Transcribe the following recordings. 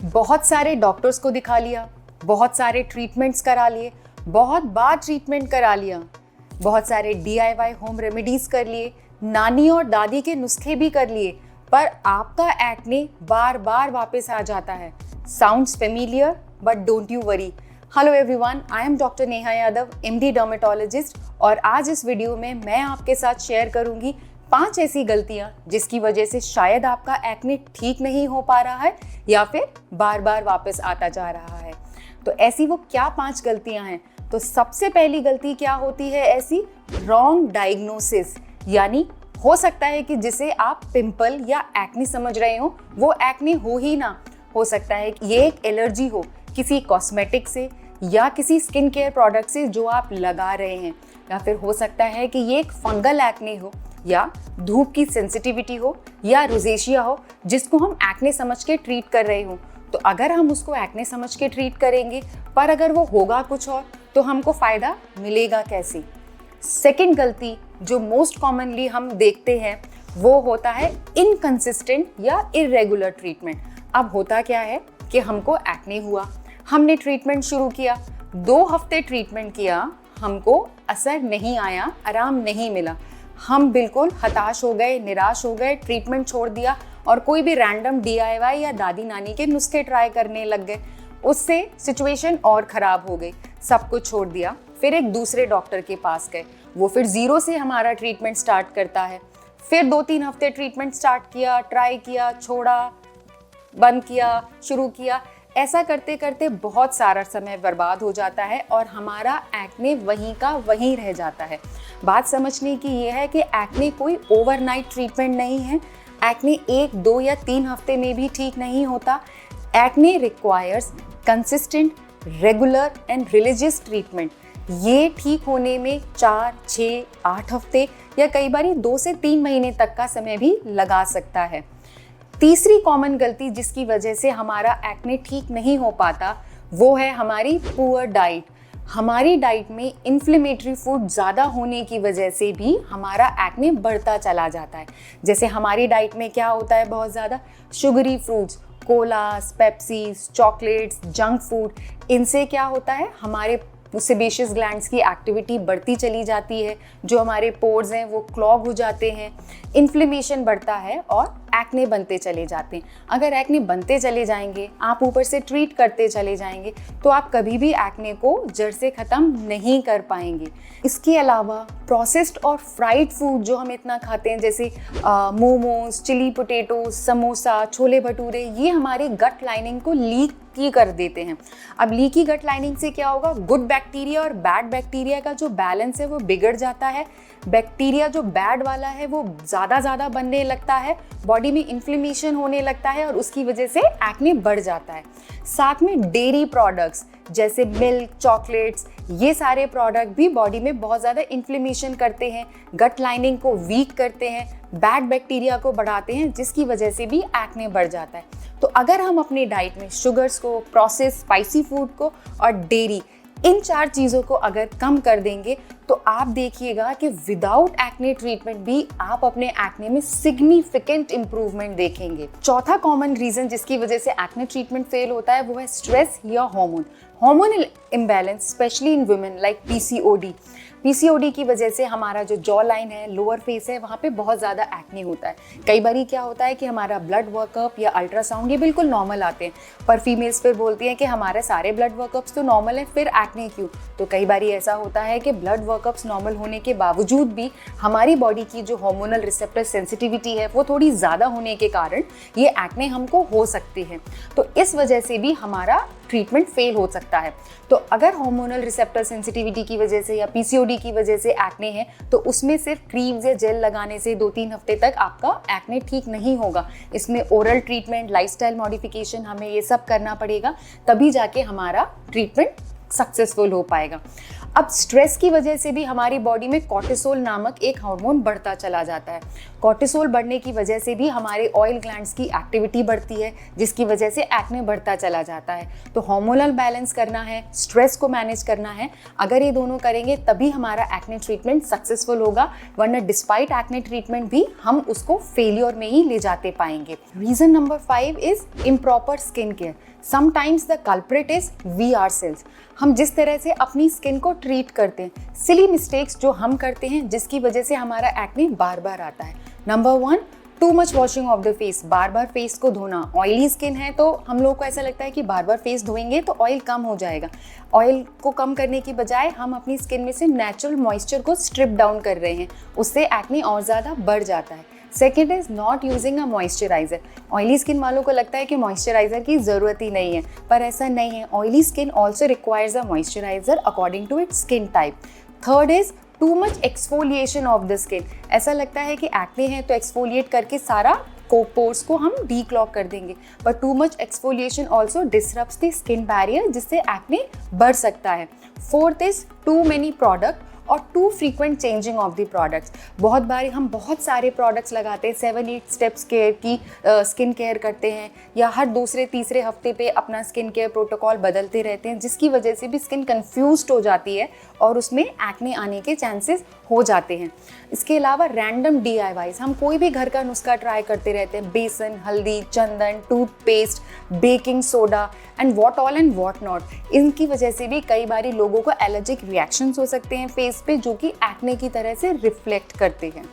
बहुत सारे डॉक्टर्स को दिखा लिया, बहुत सारे ट्रीटमेंट्स करा लिए, बहुत बार ट्रीटमेंट करा लिया, बहुत सारे DIY होम रेमेडीज कर लिए, नानी और दादी के नुस्खे भी कर लिए, पर आपका एक्ने बार बार वापस आ जाता है। Sounds familiar but don't you worry. Hello everyone, I am doctor Neha Yadav, MD dermatologist, और आज इस वीडियो में मैं आपके साथ शेयर करूंगी 5 ऐसी गलतियां जिसकी वजह से शायद आपका एक्ने ठीक नहीं हो पा रहा है या फिर बार बार वापस आता जा रहा है। तो ऐसी वो क्या 5 गलतियां हैं? तो सबसे पहली गलती क्या होती है ऐसी? रॉन्ग डायग्नोसिस, यानी हो सकता है कि जिसे आप पिंपल या एक्ने समझ रहे हो वो एक्ने हो ही ना। हो सकता है कि ये एक एलर्जी हो किसी कॉस्मेटिक से या किसी स्किन केयर प्रोडक्ट से जो आप लगा रहे हैं, या फिर हो सकता है कि ये एक फंगल एक्ने हो, या धूप की सेंसिटिविटी हो, या रोजेशिया हो जिसको हम एक्ने समझ के ट्रीट कर रहे हो। तो अगर हम उसको एक्ने समझ के ट्रीट करेंगे पर अगर वो होगा कुछ और, तो हमको फ़ायदा मिलेगा कैसे? सेकंड गलती जो मोस्ट कॉमनली हम देखते हैं वो होता है इनकंसिस्टेंट या इरेगुलर ट्रीटमेंट। अब होता क्या है कि हमको एक्ने हुआ, हमने ट्रीटमेंट शुरू किया, 2 हफ्ते ट्रीटमेंट किया, हमको असर नहीं आया, आराम नहीं मिला, हम बिल्कुल हताश हो गए, निराश हो गए, ट्रीटमेंट छोड़ दिया और कोई भी रैंडम DIY या दादी नानी के नुस्खे ट्राई करने लग गए। उससे सिचुएशन और ख़राब हो गई, सब कुछ छोड़ दिया, फिर एक दूसरे डॉक्टर के पास गए, वो फिर 0 से हमारा ट्रीटमेंट स्टार्ट करता है। फिर 2-3 हफ्ते ट्रीटमेंट स्टार्ट किया, ट्राई किया, छोड़ा, बंद किया, शुरू किया, ऐसा करते करते बहुत सारा समय बर्बाद हो जाता है और हमारा एक्ने वहीं का वहीं रह जाता है। बात समझने की ये है कि एक्ने कोई ओवरनाइट ट्रीटमेंट नहीं है। एक्ने 1, 2 या 3 हफ्ते में भी ठीक नहीं होता। Acne requires consistent, regular and religious treatment. ये ठीक होने में 4, 6, 8 हफ्ते या कई बार 2 से 3 महीने तक का समय भी लगा सकता है। तीसरी कॉमन गलती जिसकी वजह से हमारा एक्ने ठीक नहीं हो पाता वो है हमारी पुअर डाइट। हमारी डाइट में इन्फ्लेमेटरी फूड ज़्यादा होने की वजह से भी हमारा एक्ने बढ़ता चला जाता है। जैसे हमारी डाइट में क्या होता है? बहुत ज़्यादा sugary fruits, colas, Pepsis, chocolates, junk food. इनसे क्या होता है? हमारे सेबेशियस ग्लैंड्स की एक्टिविटी बढ़ती चली जाती है, जो हमारे पोर्स हैं वो क्लॉग हो जाते हैं, इन्फ्लेमेशन बढ़ता है और एक्ने बनते चले जाते हैं। अगर एक्ने बनते चले जाएंगे, आप ऊपर से ट्रीट करते चले जाएंगे, तो आप कभी भी एक्ने को जड़ से ख़त्म नहीं कर पाएंगे। इसके अलावा प्रोसेस्ड और फ्राइड फूड जो हम इतना खाते हैं, जैसे मोमोज, चिली पोटैटो, समोसा, छोले भटूरे, ये हमारे गट लाइनिंग को लीक कर देते हैं। अब लीकी गट लाइनिंग से क्या होगा? गुड बैक्टीरिया और बैड बैक्टीरिया का जो बैलेंस है वो बिगड़ जाता है। बैक्टीरिया जो बैड वाला है वो ज़्यादा बनने लगता है, बॉडी में इन्फ्लेमेशन होने लगता है और उसकी वजह से एक्ने बढ़ जाता है। साथ में डेयरी प्रोडक्ट्स जैसे मिल्क, चॉकलेट्स, ये सारे प्रोडक्ट भी बॉडी में बहुत ज़्यादा इन्फ्लेमेशन करते हैं, गट लाइनिंग को वीक करते हैं, बैड बैक्टीरिया को बढ़ाते हैं, जिसकी वजह से भी एक्ने बढ़ जाता है। तो अगर हम अपनी डाइट में शुगर्स को, प्रोसेस स्पाइसी फूड को और डेयरी, इन 4 चीज़ों को अगर कम कर देंगे तो आप देखिएगा कि विदाउट एक्ने ट्रीटमेंट भी आप अपने एक्ने में सिग्निफिकेंट इंप्रूवमेंट देखेंगे। चौथा कॉमन रीज़न जिसकी वजह से एक्ने ट्रीटमेंट फेल होता है वो है स्ट्रेस या hormonal imbalance, specially in women like PCOD की वजह से हमारा जो जॉ लाइन है, लोअर फेस है, वहाँ पे बहुत ज़्यादा एक्ने होता है। कई बारी क्या होता है कि हमारा ब्लड वर्कअप या अल्ट्रासाउंड ये बिल्कुल नॉर्मल आते हैं, पर फीमेल्स फिर बोलती हैं कि हमारे सारे ब्लड वर्कअप्स तो नॉर्मल हैं, फिर एक्ने क्यों? तो कई बारी ऐसा होता है कि ब्लड वर्कअप्स नॉर्मल होने के बावजूद भी हमारी बॉडी की जो हार्मोनल रिसेप्टर सेंसिटिविटी है वो थोड़ी ज़्यादा होने के कारण ये एक्ने हमको हो सकते हैं। तो इस वजह से भी हमारा ट्रीटमेंट फेल हो सकता है। तो अगर हार्मोनल रिसेप्टर सेंसिटिविटी की वजह से या PCOD की वजह से एक्ने है, तो उसमें सिर्फ क्रीम्स या जेल लगाने से 2-3 हफ्ते तक आपका एक्ने ठीक नहीं होगा। इसमें ओरल ट्रीटमेंट, लाइफस्टाइल मॉडिफिकेशन, हमें ये सब करना पड़ेगा, तभी जाके हमारा ट्रीटमेंट सक्सेसफुल हो पाएगा। अब स्ट्रेस की वजह से भी हमारी बॉडी में कॉर्टिसोल नामक एक हार्मोन बढ़ता चला जाता है। कॉर्टिसोल बढ़ने की वजह से भी हमारे ऑयल ग्लैंड्स की एक्टिविटी बढ़ती है, जिसकी वजह से एक्ने बढ़ता चला जाता है। तो हार्मोनल बैलेंस करना है, स्ट्रेस को मैनेज करना है, अगर ये दोनों करेंगे तभी हमारा एक्ने ट्रीटमेंट सक्सेसफुल होगा, वरना डिस्पाइट एक्ने ट्रीटमेंट भी हम उसको फेलियर में ही ले जाते पाएंगे। Reason number 5 is improper skin care. Sometimes the culprit is we ourselves. हम जिस तरह से अपनी स्किन को ट्रीट करते हैं, सिली मिस्टेक्स जो हम करते हैं जिसकी वजह से हमारा एक्ने बार बार आता है। Number 1, too much washing of the face, bar bar face को धोना। ऑयली स्किन है तो हम लोग को ऐसा लगता है कि बार बार फेस धोएंगे तो ऑयल कम हो जाएगा। ऑयल को कम करने की बजाय हम अपनी स्किन में से नेचुरल मॉइस्चर को स्ट्रिप डाउन कर रहे हैं, उससे एक्ने और ज़्यादा बढ़ जाता है। Second is not using a moisturiser. Oily skin वालों को लगता है कि मॉइस्चराइजर की ज़रूरत ही नहीं है, पर ऐसा नहीं है। Oily skin also requires a moisturiser according to its skin type. Third is too much exfoliation of the skin. ऐसा लगता है कि एक्ने है तो एक्सफोलिएट करके सारा पोर्स को हम डीक्लॉग कर देंगे, but too much exfoliation also disrupts the skin barrier, जिससे एक्ने बढ़ सकता है। Fourth is too many product और too frequent changing of the products. बहुत बार हम बहुत सारे प्रोडक्ट्स लगाते हैं, 7-8 स्टेप्स केयर की स्किन केयर करते हैं, या हर दूसरे तीसरे हफ्ते पे अपना स्किन केयर प्रोटोकॉल बदलते रहते हैं, जिसकी वजह से भी स्किन कंफ्यूज्ड हो जाती है और उसमें एक्ने आने के चांसेस हो जाते हैं। इसके अलावा रैंडम DIYs, हम कोई भी घर का नुस्खा ट्राई करते रहते हैं, बेसन, हल्दी, चंदन, toothpaste, baking soda and what not. इनकी वजह से भी कई बार लोगों को एलर्जिक रिएक्शंस हो सकते हैं फेस पे, जो कि एक्ने की तरह से रिफ्लेक्ट करते हैं।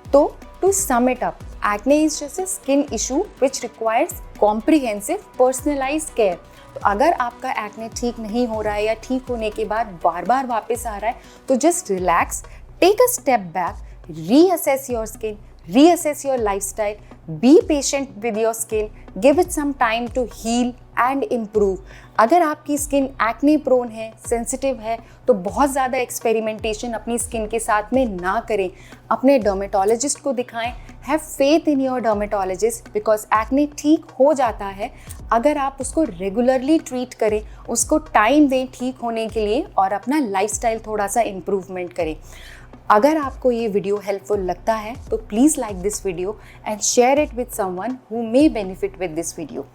तो to sum it up, acne is just a skin issue which requires comprehensive personalised care. तो अगर आपका एक्ने ठीक नहीं हो रहा है या ठीक होने के बाद बार बार वापस आ रहा है, तो just relax, take a step back, reassess your skin, reassess your lifestyle, be patient with your skin, give it some time to heal and improve. अगर आपकी स्किन एक्ने प्रोन है, सेंसिटिव है, तो बहुत ज़्यादा एक्सपेरिमेंटेशन अपनी स्किन के साथ में ना करें, अपने डर्मेटोलॉजिस्ट को दिखाएं। Have faith in your dermatologist, because acne ठीक हो जाता है अगर आप उसको रेगुलरली ट्रीट करें, उसको टाइम दें ठीक होने के लिए, और अपना लाइफस्टाइल थोड़ा सा इम्प्रूवमेंट करें। अगर आपको ये वीडियो हेल्पफुल लगता है तो please like this video and share it with someone who may benefit with this video.